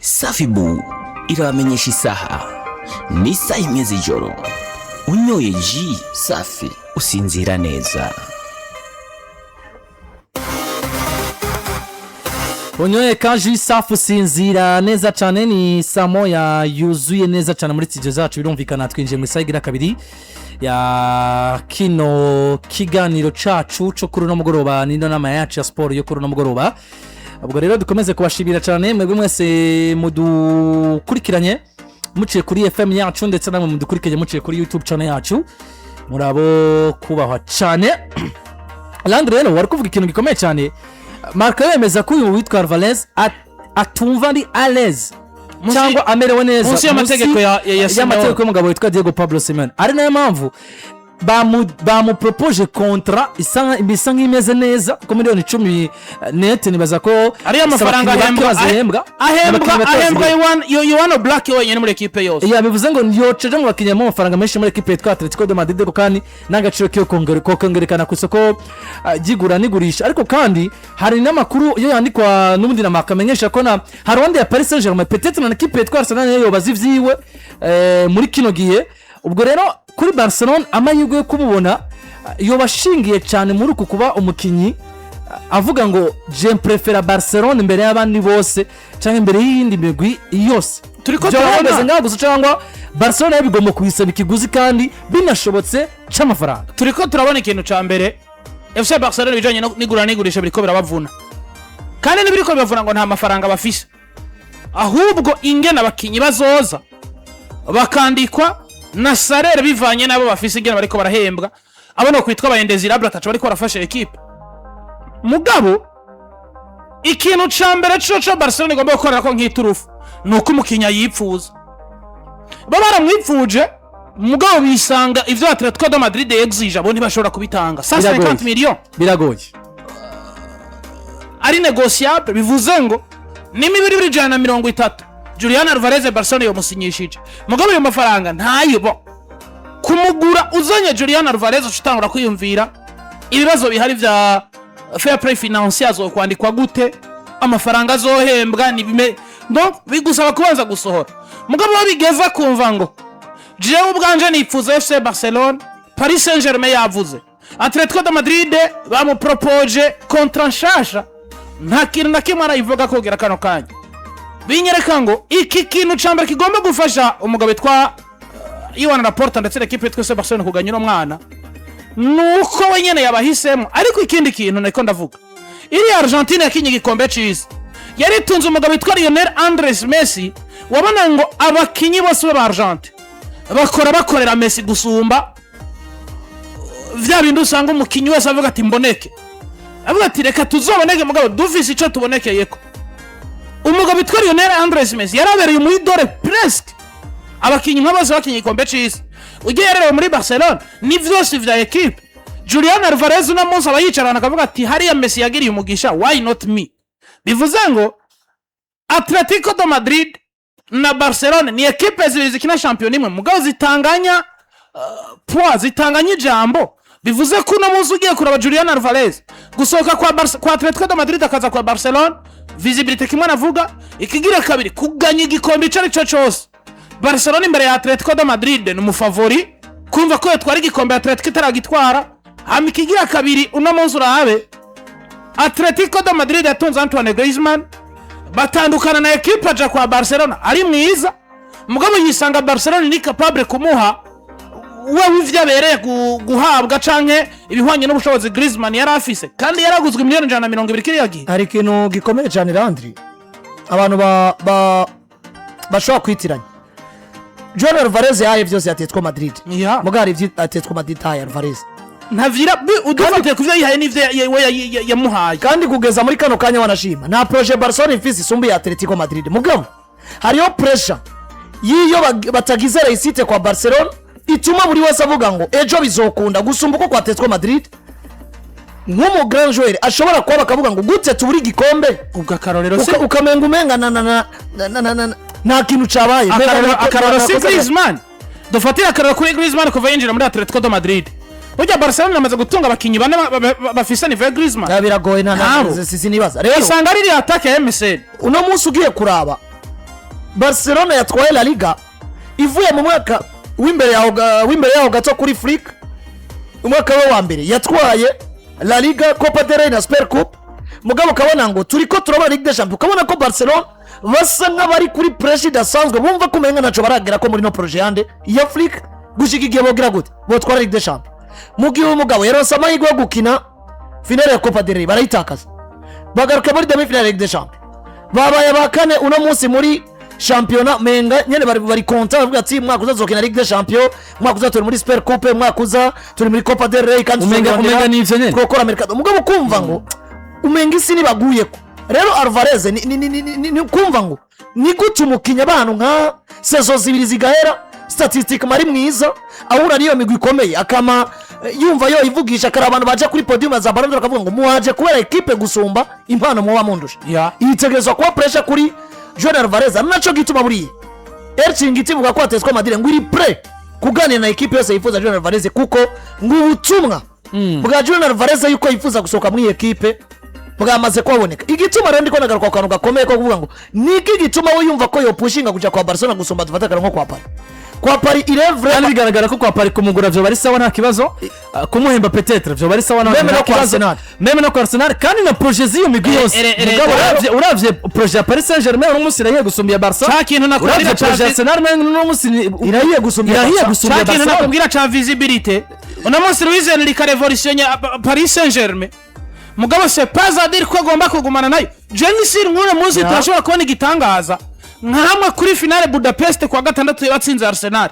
Safibu iramenyesha isaha ni isaha imwe z'ijoro. Unyoye ji Safi usinzira neza. Unyoye kaji Safi usinzira neza cyane. Ni saa moya yuzuye neza cyane muri studio zacu, birumvikana twinjiye mu isaha igira kabiri ya kino kiganiro cacu cyo kuri no mugoroba, nino nama yacu ya sport yo kuri no mugoroba. Ubwo rero dukomeze kubashibira cyane mwebwe mwese mudukurikiranye muciye kuri FM yacu ndetse namwe mudukurikiranye muciye kuri YouTube channel yacu, murabo kubahwa cyane. Landry rero wari kuvuga ikintu gikomeye cyane. Marka yemeza ko uyu witwa Alvarez atumva ari à l'aise cyangwa amerewe neza munsi y'amategeko y'amategeko y'umugabo witwa Diego Pablo Simeone. Ari nayo mpamvu bamupropose kontra isa nk'imeze neza ko miliyoni 10 net. Nibaza ko ari amafaranga ahembwa you black wenyine muri equipe yose. Ya bivuze ngo yoceje mu bakinya mu mafaranga menshi muri equipe yitwa Atletico de Madrid, kandi n'agaciro cyo kongerekana ku isoko gigura nigurisha. Ariko kandi hari n'amakuru yo yandikwa n'ubundi na makamenyesha ko na hari wandi ya Paris Saint-Germain peut-être na equipe yitwa Arsenal yo bazivyiwe muri kino gihe. Ubwo rero kuri Barcelona amahirwe yo kububona yo bashingiye cyane muri uku kuba umukinyi avuga ngo je préfère Barcelona imbere y'abandi bose cyangwa imbere y'indi migwi yose. Turiko turabona ngaho gusa cyangwa Barcelona yabigomba kuyisaba ikiguzi kandi binashobotse cy'amafaranga. Turiko turabona ikintu ca mbere FC Barcelona bijanye n'igura n'igurisha biriko birabavuna, kandi nibiriko bibavuna ngo nta mafaranga bafise, ahubwo ingena abakinyi bazoza bakandikwa na salaire bivanye nabo bafise igena bariko barahembwa. Abona kwitwa abayendezirable atacu bariko barafasha equipe. Mugabo ikintu ca mbere cyo Barcelona igomba gukora ko nk'iturufu nuko umukinya yipfuza. Baramwipfuje mugabo bisanga ivyo Atletico de Madrid exige abo ntibashobora kubitanga. 150 millions biragoye, ari negociable. Bivuze ngo ni 230 Julian Alvarez Barcelona yomusinyishije, mugabo iyo mafaranga ntayo bo kumugura. Uzanye Julian Alvarez ucitangura kwiyumvira ibibazo bihari vya fair play financier zo kwandikwa gute, amafaranga azohembwa ni bime, donc bigusaba kubanza gusohora. Mugabo babigeza kumva ngo jewe ubwanje nipfuza FC Barcelona, Paris Saint-Germain yavuze, Atletico de Madrid bamupropose contrat nshasha, nta kintu na kimwe arayivuga kogera kano kanya. Binyereka ngo iki kintu cyambere kigomba gufasha umugabo witwa Iwan Laporta ndetse n'equipe yitwa FC Barcelona kuganya umwana nuko wenyene yabahisemo. Ariko ikindi kintu nako ndavuga, iri Argentina yakinye gikombe cy'isi yari tunze umugabo witwa Lionel Andres Messi. Wabona ngo abakinyi bose ba Argentina bakorera Messi gusumba vya bintu usanga umukinyi wese avuga ati mboneke, avuga ati reka tuzoboneke mugabo dufise ico tubonekeyeko. Umugabo witwa Lionel Andres Messi yarabereye muri dore presque abakinyi nk'abose bakinye ikombe cy'isi. Ugiye rero muri Barcelona ni vyose vya equipe. Julian Alvarez na Musa bayicarana akavuga ati hariya Messi yagiriye umugisha, why not me? Bivuze ngo Atletico de Madrid na Barcelona ni equipe zikina champion imwe mugabo zitanganya poids, zitanganya ijambo. Bivuze ko no muzi ugiye kuraba Julian Alvarez gusohoka kwa Atletico de Madrid akaza kwa Barcelona, visibility kimwe navuga, ikigira kabiri kuganya igikombe cyo cyose. Barcelona imbere ya Atletico de Madrid ni umufavori kumva ko yatwara igikombe Atletico itaragitwara. Hama ikigira kabiri uno munsi urabe Atletico de Madrid yatunze Antoine Griezmann, batandukana na equipe aja kwa Barcelona ari mwiza, mugabo yisanga Barcelona ni capable kumuha wewe ivyabereye guhabwa canke ibihwanye n'ubushobozi Griezmann yari afise, kandi yaraguzwe miliyoni 120 kiriya gihe. Hari ikintu gikomeye cyane Landry abantu bashobora kwitiranya. Julian Alvarez yahaye vyose Atletico Madrid, mugari ivyo Atletico Madrid yahaye Alvarez ntavira udufatiye kuvyo yihaye n'ivyo yamuhaye, kandi kugeza muri kano kanya wanashima nta projet Barcelona ifise isumbi ya Atletico Madrid. Mugabo hariyo pressure yiyo batagize reisite kwa Barcelona ituma buri wese avuga ngo ejo bizokunda gusumba uko kwa Atletico Madrid. Nk'umu grand joueur ashobora kuba bakavuga ngo gute tuburi gikombe ugakarorero se ukamenga umenga nta kintu cabaye. Akarorero si Griezmann, dufatira akarorero kuri Griezmann kuva yinjira muri Atletico de Madrid. Burya Barcelona amaze gutunga abakinyi bane bafise niveau Griezmann. Biragoye nta sinibaza. Rero usanga ari attaque ya MSN uno munsi ugiye kuraba Barcelona yatwaye La Liga ivuye mu mwaka w'imbere yaho gato kuri Flick, umwaka we wa mbere yatwaye La Liga, Copa del Rey na Super Cup. Mugabo ukabona ngo turiko turabona Ligue des Champions, ukabona ko Barcelona basa nk'abari kuri pressure idasanzwe, bumva ko umenga naco baragera ko muri no projet yande ya Flick gushika igihe bogira gute botwara Ligue des Champions. Mu gihe umugabo yaronse amahirwe yo gukina finale ya Copa del Rey barayitakaza, bagaruka muri demi finale ya Ligue des Champions, babaye bakane uno munsi muri championnat menga nyene bari konta bavuga ati mwaka uzazokina Ligue des Champions, mwaka uzatora muri Super Coupe, mwaka uza turi muri Copa del Rey kandi umenga nivyo nyene twokora mercado. Mugabo kumva ngo umenga isi nibaguyeko. Rero Alvarez ni kumva ngo ni gute umukinya abantu nka saison zibiri zigahera statistique mari mwiza ahura niyo migwi ikomeye akama yumva yo ivugisha kara abantu baje kuri podium za Ballon d'Or akavuga ngo muhaje kubera equipe gusumba impano muba mundusha. Yitegerezwa kuba pressure kuri Julian Alvarez, naco gituma buriye Erching itivuga ko ateswa Madrid ngo iri pre kuganira na equipe yose yifuza Julian Alvarez, kuko ngo ubutumwa bwa Julian Alvarez yuko yifuza gusohoka muri equipe bwamaze kuboneka. Igituma rero ndiko nagaruka kwa gakomeye ko kuvuga ngo niki gituma we yumva ko yo pushinga kuja kwa Barcelona gusumba tufataka nko kwa Paris irevre, kandi bigaragara ko kwa Paris kumugura byo bari sawa nta kibazo, kumuhemba peut-être byo bari sawa nta kibazo, meme no kwa Arsenal kandi na projet ziyo migwi yose. Mugabo uravye projet ya Paris Saint-Germain uno munsi irahiye gusumbya Barca, cha kintu nakubwira cha Arsenal uno munsi irahiye gusumbya Barca, cha kintu nakubwira cha visibilité uno munsi Luis Enrique revolutionne Paris Saint-Germain. Mugabo c'est pas à dire ko agomba kugumana nayo. Jenisir nk'uno munsi turashobora kubona igitangaza nkamwe kuri finale Budapest kwa gatandatu yatsinze Arsenal.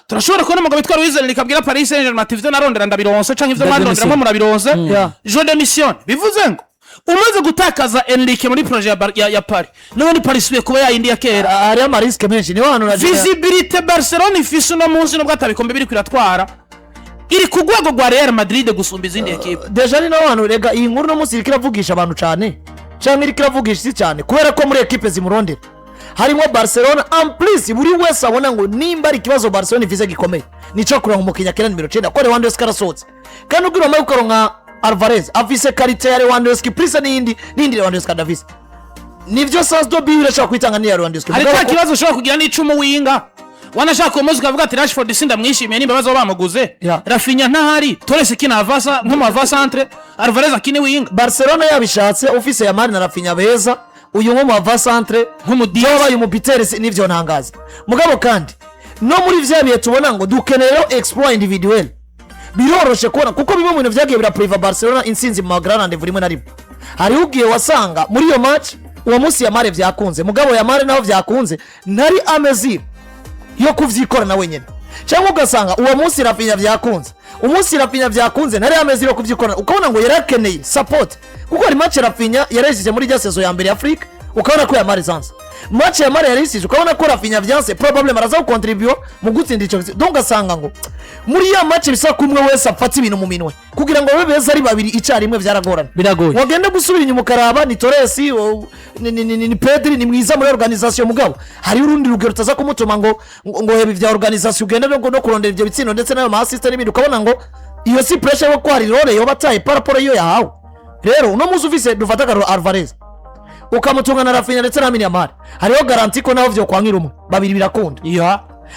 Turashobora kubona umugabo witwa Luis Enrique abwira Paris Saint-Germain ati ivyo narondera ndabironse canke ivyo mwarondera mwe murabironse. Je démissionne. Bivuze ngo umaze gutakaza Enrique muri projet ya Paris none Paris suye kuba yindi ya kera ari amariske menshi ni wanu na visibilité Barcelona ifise no munsi no bwatabikombe biri kwiratwara iri kugwago gwa Real Madrid gusumba izindi equipe. Deja ni nabantu rega iyi nkuru no munsi ikiravugisha abantu cyane cyangwa ikiravugisha isi cyane kubera ko muri equipe zimurondera harimo Barcelona en plus buri wese abona ngo nimba ari kibazo Barcelona ifise gikomeye nico kuronka umukinya kera nimero 9 ko Lewandowski karasotse kandi ubwira mayo ukaronka Alvarez afise karite ya Lewandowski plus n'indi Lewandowski Davis nivyo sans dobi birashaka kwitanga ni Lewandowski. Hari ka kibazo ushobora kugira n'icumu winga wanashaka umuzi kavuga ati Rashford sinda mwishimiye nimba bazo bamuguze Rafinha ntahari Torres kinavasa nk'umava centre Alvarez akine winga. Barcelona yabishatse office ya Mari na Rafinha beza uyu nk'umava centre nk'umudiba y'umupiteri nivyo ntangaza. Mugabo kandi no muri vyabiye tubona ngo dukenero exploit individuel biroroshe kubona kuko bimwe mu bintu vyagiye bira priva Barcelona insinzi mu magrande rimwe na rimwe. Hari ugiye wasanga muri iyo match uwo munsi ya Mari vyakunze, mugabo ya Mari naho vyakunze ntari amezir yo kuvyikora na wenyene, cyangwa ugasanga uwo munsi Rafinha vyakunze umunsi Rafinha vyakunze ntari amezir yo kuvyikora, ukabona ngo yarakeneye support kuko ari match Rafinha yaresije muri ya saison ya mbere ya Afrique, ukabona ko ya Mari zanze match ya Mari yaresije, ukabona ko Rafinha vyanse probably maraza ku contribute mu gutsinda ico donc asanga ngo muri ya match bisa kumwe wese apfata ibintu mu minwe kugira ngo babe beza ari babiri icarimwe vyaragorana biragoye. Wagenda gusubira inyuma karaba ni Torres ni Pedri ni mwiza muri organisation, mugabo hari urundi rugero taza kumutuma ngo hebi vya organisation ugenda no kurondera ivyo bitsindo ndetse nayo assist n'ibindi, ukabona ngo iyo si pressure yo kwari role yo bataye paraporo iyo yahawe. Rero uno muzi ufise dufata karo Alvarez ukamutunga na Rafinha ndetse na Yamal, hariho garanti ko naho vyo kwankira umwe babiri birakunda.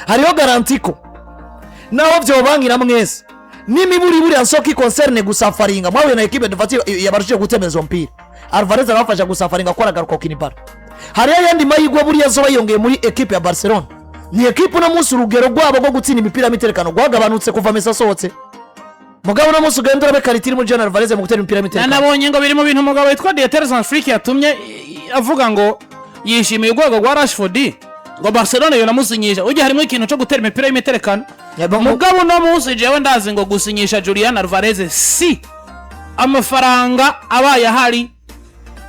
Hariho garanti ko naho vyo bankira mwese nimiburi buri ansoki concerne gusafaringa mwawe na equipe dufati yabaruje gutemeza mpira Alvarez abafasha gusafaringa kwa garuka kinibara. Hariho yandi mayigwa buri yazoba yongeye muri equipe ya Barcelona, ni equipe no munsi urugero rwabo rwo gutsinda imipira miterekano gwagabanutse kuva Messi asohotse. Mugabo no munsi ugendera be karitiri muri Julian Alvarez mu gutera imipira miterekano. Nabonye ngo biri mu bintu mugabo witwa Dieter Zanfrick yatumye avuga ngo yishimiye urwego rwa Rashford ngo Barcelona yo namusinyisha uje harimo ikintu cyo gutera imipira y'imiterekano. Mugabo no munsi jewe ndazi ngo gusinyisha Julian Alvarez si amafaranga abaye hari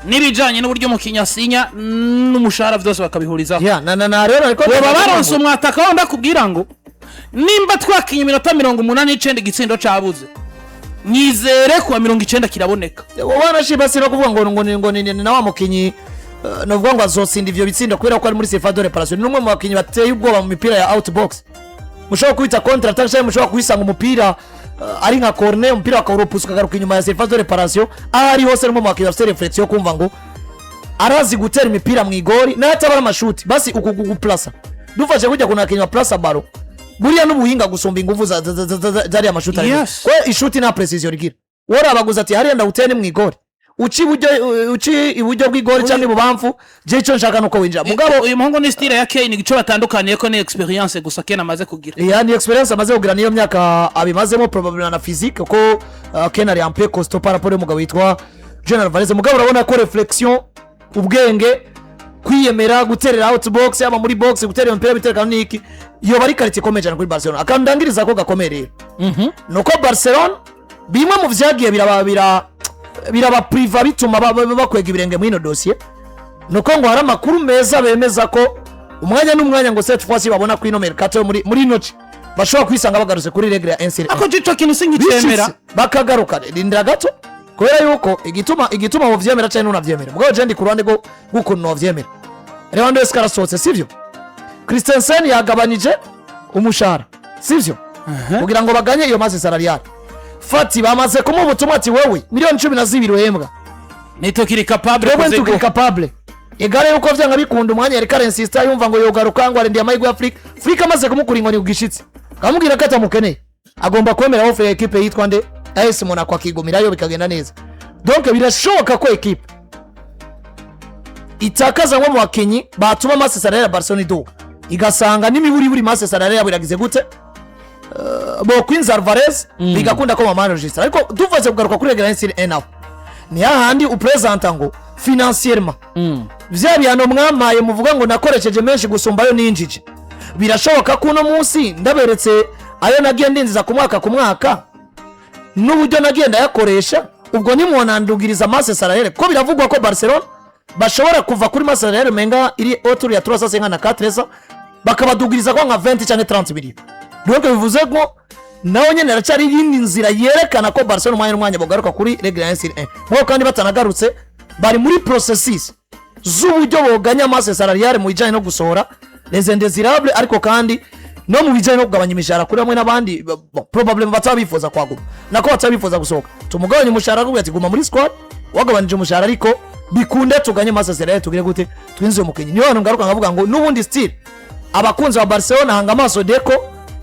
nibijanye n'uburyo mukinya sinya n'umushahara byose bakabihuriza. Na rero ariko baronse umwataka wanda kubwira ngo nimba twakinye iminota 89 igitsindo cabuze nyizere kwa 90 kiraboneka. Wanashiba sino kuvuga ngo na wa mukinyi novuga ngo azotsinda ivyo bitsindo kubera ko ari muri surface de réparation. Numwe mu bakinyi bateye ubwoba mu mipira ya outbox, mushobora kwita contre attaque cyangwa mushobora kwisanga umupira ari nka corner umupira akarupusuka garuka inyuma ya surface de réparation, ari hose numwe mu bakinyi bafite reflexion kumva ngo arazi gutera imipira mu igori nayo atabara amashuti basi uku guplasa dufashe kujya kunakinywa plasa baro buriya n'ubuhinga gusumba ingufu zari amashuti ari Yes. we ishuti na precision rigira wora abaguza ati hariya ndawutene mu igori uci iburyo bw'igori cyangwa ibubamfu je cyo nshaka nuko winjira mugabo uyu muhungu ni style ya Kane gico batandukaniye ko ni experience gusa Kane amaze kugira yani experience amaze kugira niyo myaka abimazemo probably na physique ko Kane ari un peu costaud par rapport y'umugabo witwa General Valeze mugabo urabona ko reflexion ubwenge kwiyemera guterera outbox yaba muri box gutera umupira bitereka niki iyo bari karite komeje kuri Barcelona akandangiriza ko gakomerera nuko Barcelona bimwe mu vyagiye biraba priva bituma bakwega ibirenge muri no dossier nuko ngo hari amakuru meza bemeza ko umwanya n'umwanya ngo cette fois babona ko ino mercato muri noci bashobora kwisanga bagarutse kuri regle ya NCL ako gico kintu singicemera bakagaruka rindira gato kubera yuko igituma mu vyemera cyane n'unavyemera mugabo je ndi ku ruhande rwo gukuntu no vyemera Lewandowski arasohotse sivyo Christensen yagabanije umushahara sivyo kugira ngo baganye iyo masse salariale Fati bamaze kumuha ubutumwa ati wewe miliyoni 12 uhembwa nitukiri capable wewe ntukiri capable igare yuko vyanga bikunda umwanya yari currency insista yumva ngo yogaruka ngo arendiye amahirwe ya Afrika amaze kumukura inkoni ugishitse kamubwira ko atamukeneye agomba kwemera offer ya equipe yitwa nde AS Monaco akigumirayo bikagenda neza donc birashoboka ko equipe itakaza nko mu bakinyi batuma masse salariale ya Barcelona iduka igasanga n'imiburi masse salariale yabiragize gute bo Queens Alvarez bigakunda ko mama registre ariko duvaze kugaruka kuri regle NCL naho ni hahandi upresenta ngo financièrement vya bihano mwamaye muvuga ngo nakoresheje menshi gusumbayo ninjije birashoboka ko uno munsi ndaberetse ayo nagiye ndinziza ku mwaka n'uburyo nagenda yakoresha ubwo nimwonandugiriza masse salariale ko biravugwa ko Barcelona bashobora kuva kuri masse salariale menga iri autour ya 354 bakabadugiriza ko nka 20 cyangwa 30 miliyoni donc bivuze ko naho nyene aracari yindi nzira yerekana ko Barcelona umwanya bogaruka kuri regle ya NCL mwo kandi batanagarutse bari muri processes z'uburyo boganya masse salariale mu bijanye no gusohora les indésirables ariko kandi no mu bijanye no kugabanya imishahara kuri hamwe n'abandi probably batabifuza kwaguma nako batabifuza gusohoka tumugabanya umushahara kugira ati guma muri squad wagabanije umushahara ariko bikunde tuganye masse salariale tugire gute twinziye umukenyi niyo hano ngaruka ngavuga ngo nubundi still abakunzi ba Barcelona hanga amaso Deco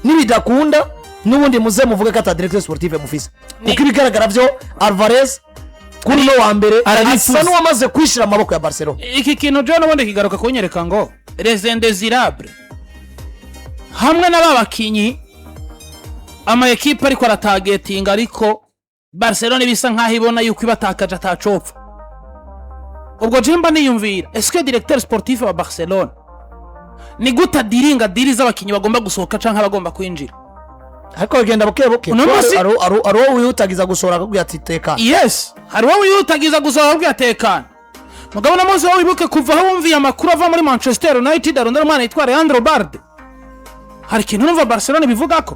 nibidakunda nubundi muze muvuge ko ata directeur sportif mufise kuko ibigaragara byo Alvarez kuri no wa mbere asa n'uwamaze kwishira amaboko ya Barcelona iki kintu je n'ubundi kigaruka kunyereka ngo les indésirables hamwe n'ababakinyi ama equipe ariko aratagetinga ariko Barcelona bisa nkaho ibona yuko ibatakaje atacopfa ubwo jemba niyumvira est-ce que directeur sportif wa Barcelona ni guta diringa diri z'abakinyi bagomba gusohoka canka bagomba kwinjira ariko bagenda buke aro wiyutagiza gusora akubwira ati tekana yes hari wowe wiyutagiza gusora akubwira tekana mugabo na mose wibuke kuva aho wumviye amakuru ava muri Manchester United arondera umwana yitwa Leandro Balde hari ikintu numva Barcelona bivuga ko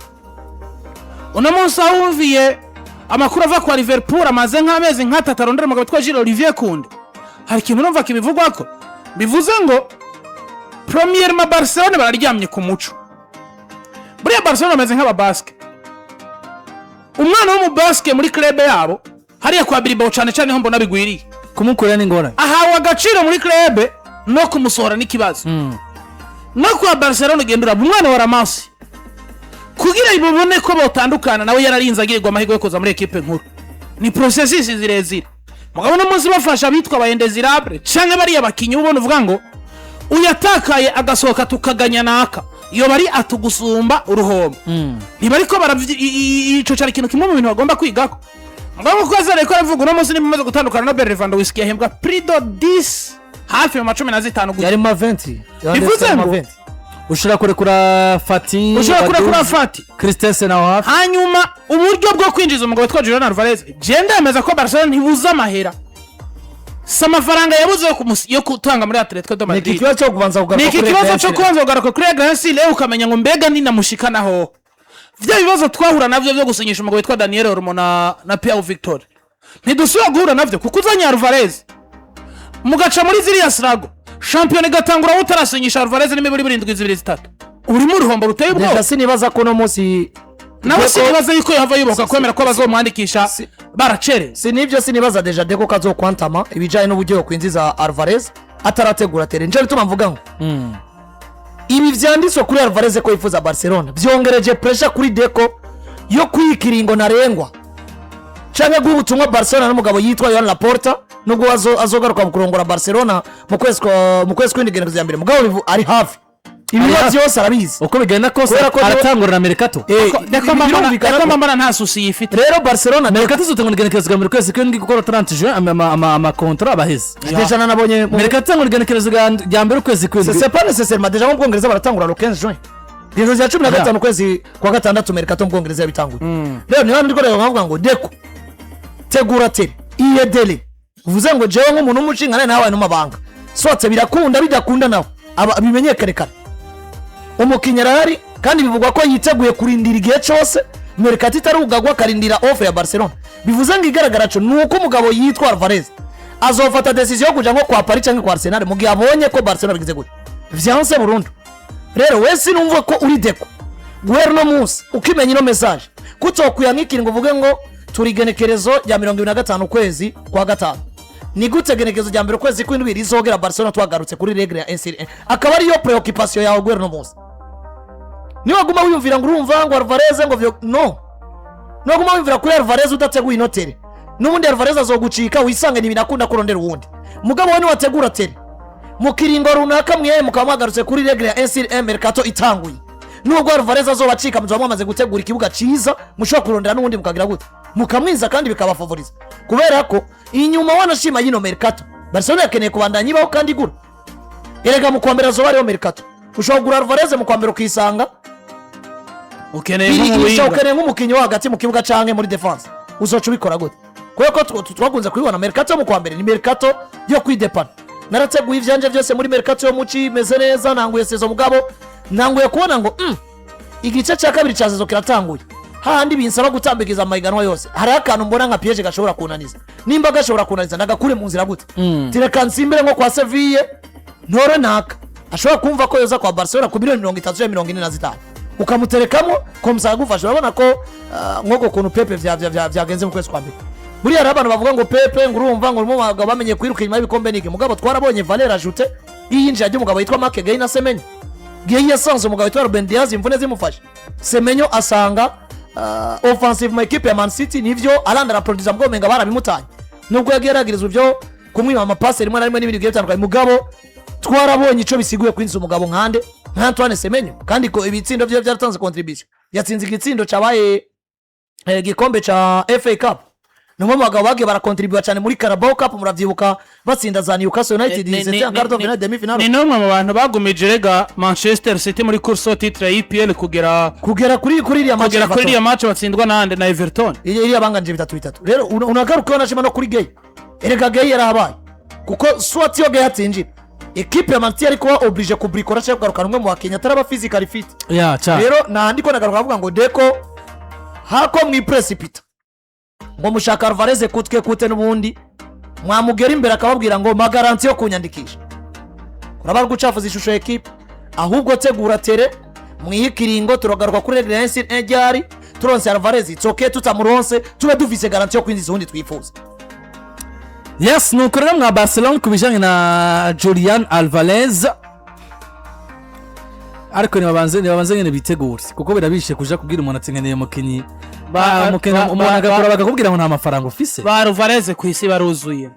uno munsi aho wumviye amakuru ava kwa Liverpool amaze nk'amezi nk'atatu arondera umugabo witwa Gilles Olivier Kunde hari ikintu numva kibivugwa ko bivuze ngo Premier ma Barcelona bararyamye ku muco buriya Barcelona ameze nk'ababaske umwana wo mu baske muri club yabo hariya kwa Bilbao cyane cyane ho mbona bigwiriye kumukorera n'ingorane ahawe agaciro muri club no kumusohora n'ikibazo no kwa Barcelona gendura umwana wa Ramos kugira ibubone ko botandukana nawe yararinze agirirwa amahirwe yo kuza muri equipe nkuru ni processes zirezire mugabo no munsi bafasha bitwa abayendezirable canke bari abakinyi ubona uvuga ngo uyatakaye agasohoka tukaganya naka iyo bari atugusumba uruhombo ntibari ko ico cyari ikintu kimwe mu bintu bagomba kwigako ngabo ko azare ko aravuga no munsi nimaze gutandukana na Lewandowski yahembwa prido 10 hafi mu 15 gusa yari ma 20 bivuze ngo ushobora kurekura Fati Christensen naho hafi hanyuma uburyo bwo kwinjiza umugabo witwa Julian Alvarez genda yemeza ko Barcelona ntibuza amahera samafaranga yabuze yo kutanga muri Atletico de Madrid ni kibazo cyo kubanza kugaruka kuri Grancile ukamenya ngo mbega ni namushikanaho vya bibazo twahura navyo byo gusinyisha umugabo witwa Daniel Olmo na Pierre Victor ntidusubira guhura navyo kuko uzanya Alvarez mugaca muri ziriya Srago champion gatangura utarasinyisha Alvarez n'imibiri 7-2-3 uri mu ruhombo ruteye ubwo ndetse nibaza ko no munsi nawe sinibaza yuko yava yuboka kwemera ko bazomwandikisha baracere. Sinivyo sinibaza deja Deco kazokwantama ibijanye n'uburyo kwinjiza Alvarez atarategura tere. Nje bituma mvuga ngo ibi vyanditswe kuri Alvarez ko yifuza Barcelona vyongereje pressure kuri Deco yo kwikiringo narengwa canke gubutumwa Barcelona n'umugabo yitwa Joan Laporta nubwo azogaruka mu kurongora Barcelona mu kwezi kw'indigenekerezo ya mbere mugabo ari hafi ibibazo byose arabizi uko bigenda kose aratangurira na Mercato. Deko mambara nta susi yifite. Rero Barcelona Mercato zotangura igenekerezo ya mbere kwezi kw'indwi gukora 30 juin ama contrat abaheze. Deja nabonye Mercato ngo igenekerezo ya mbere kwezi kw'indwi. C'est pas nécessairement deja mu Bwongereza baratangura le 15 juin. Igenekerezo ya 15 kwezi kwa gatandatu Mercato mu Bwongereza yabitanguye. Rero niho ndiko rero nkavuga ngo Deco tegura tere iye dele uvuze ngo jewe nk'umuntu w'umucingana nawe n'umabanga sotse birakunda bidakunda nawe bimenyekane kare umukinnyi arahari kandi bivugwa ko yiteguye kurindira igihe cyose Mercato itarugagwa akarindira offer ya Barcelona. Bivuze ngo igaragara cyo nuko umugabo yitwa Alvarez azofata decision yo kuja nko kwa Paris cyangwa kwa Arsenal mu gihe abonye ko Barcelona bigize gute vyanse burundu. Rero wese numva ko uri Deco guhera no munsi ukimenya ino message kutokuya nk'ikintu uvuge ngo turi genekerezo ya 25 kwezi kwa gatanu ni gute genekerezo ya mbere kwezi kw'indwi rizogera Barcelona twagarutse kuri regle ya NCAA akaba ari yo preoccupation yawe guhera no munsi. Niba guma wiyumvira ngo urumva ngo Alvarez ngo vyo no guma wiyumvira kuri Alvarez udateguye inotere n'ubundi Alvarez azogucika wisange ni binakunda kurondera uwundi mugabo we ni wategura tere mu kiringo runaka mwiye mukamwagarutse kuri regle ya NCAA Mercato itanguye nubwo Alvarez azobacika muzo mwamaze gutegura ikibuga ciza mushobora kurondera n'ubundi mukagira gute mukamwiza kandi bikabafavoriza kubera ko inyuma wanashima yino Mercato Barcelona yakeneye kubandanya ibaho kandi gura erega mu kwambera zo bariho Mercato ushobora gura Alvarez mu kwambera ukisanga ukeneye nk'umukinnyi wo hagati mu kibuga canke muri defense uzoca ubikora gute kubera ko twakunze kubibona Mercato mu kwambere ni Mercato yo kwidepana narateguye ivyanje byose muri Mercato yo muci meze neza nanguye sezo mugabo nanguye kubona ngo igice cya kabiri cya sezo kiratanguye handi binsaba gutambikiza amahiganwa yose hari akantu mbona nka piège gashobora kunaniza nimba gashobora kunaniza ndagakure mu nzira gute tireka nsimbere nko kwa Sevilla ntore naka ashobora kumva ko yoza kwa Barcelona ku miliyoni 345 ukamuterekamo ko musagufasha urabona ko nkoko kuntu Pepe vyagenze mu kwezi kwa mbere buri ari abantu bavuga ngo Pepe ngo urumva ngo umugabo bamenye kwiruka inyuma y'ibikombe niki mugabo twarabonye Valère ajoute yinjira ajya umugabo yitwa Marc Gueye na Semenyo Gueye yasanze umugabo yitwa Ruben Diaz imvune zimufasha Semenyo asanga offensive mu equipe ya Man City nivyo arandara producer mgomenga barabimutanye nubwo yageragereje byo kumwiba amapasse rimwe na rimwe n'ibindi bigiye bitandukanye mugabo twarabonye ico bisiguye kwinjiza umugabo nkande nka Antoine Semenyo kandi ko ibitsindo byo byaratanze contribution yatsinze igitsindo cabaye gikombe ca FA Cup no mu bagabo bagiye barakontribuwa cyane muri Carabao Cup muravyibuka batsinda za Newcastle United ndetse Cardo final demi final ni nomwe mu bantu bagumije rega Manchester City muri course au titre ya EPL kugera kuri iriya match batsindwa nande na Everton iriya banganje 3-3 rero unagaruka wanashima no kuri Gueye erega Gueye yarabaye kuko swati yo Gueye atsinjira equipe ya Manchester ariko oblige kubrikora cyo kugaruka rumwe mu Kenya taraba physical fit rero nandiko nagaruka avuga ngo Deco hako mwi precipita ngo mushaka Alvarez kute n'ubundi mwamugera imbere akababwira ngo magaranti yo kunyandikisha kuraba gucafuza ishusho equipe ahubwo tegura tere mwihikiringo turagaruka kuri regle ya NCAA turonse Alvarez itsoke tutamuronse tube dufise garanti yo kwinjiza ubundi twifuza. Yes, nukorera mwa Barcelona kubijanye na Julian Alvarez ariko nibabanze nyene bitegure kuko birabishe kuja kubwira umuntu atsingeneye mukinyi umuntu agakora bakakubwira ngo nta mafaranga ufise. Ba Alvarez ku isi baruzuye,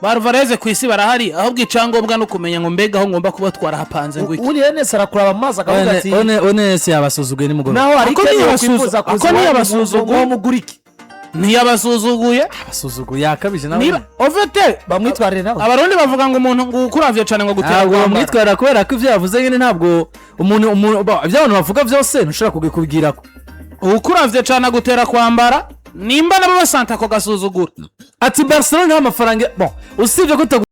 ba Alvarez ku isi barahari ahubwo icyangombwa no kumenya ngo mbega aho ngomba kuba twarahapanze ngo iki uri Enes arakuraba amazi akavuga ati Enes yabasuzuguye nimugoroba naho ariko niyabasuzuguye muguriki ntiyabasuzuguye abasuzuguye yakabije nawe niba ovete bamwitwarire nawe abarundi bavuga ngo umuntu ngukuravye cyane ngo gutera ngo mwitwara kubera ko ivyo yavuze nyine ntabwo umuntu ivyo bavuga byose ntushobora kubigirako ukuravye cyane gutera kwambara nimba nabo basanta ko gasuzugura ati Barcelona nta mafaranga bon usibye ko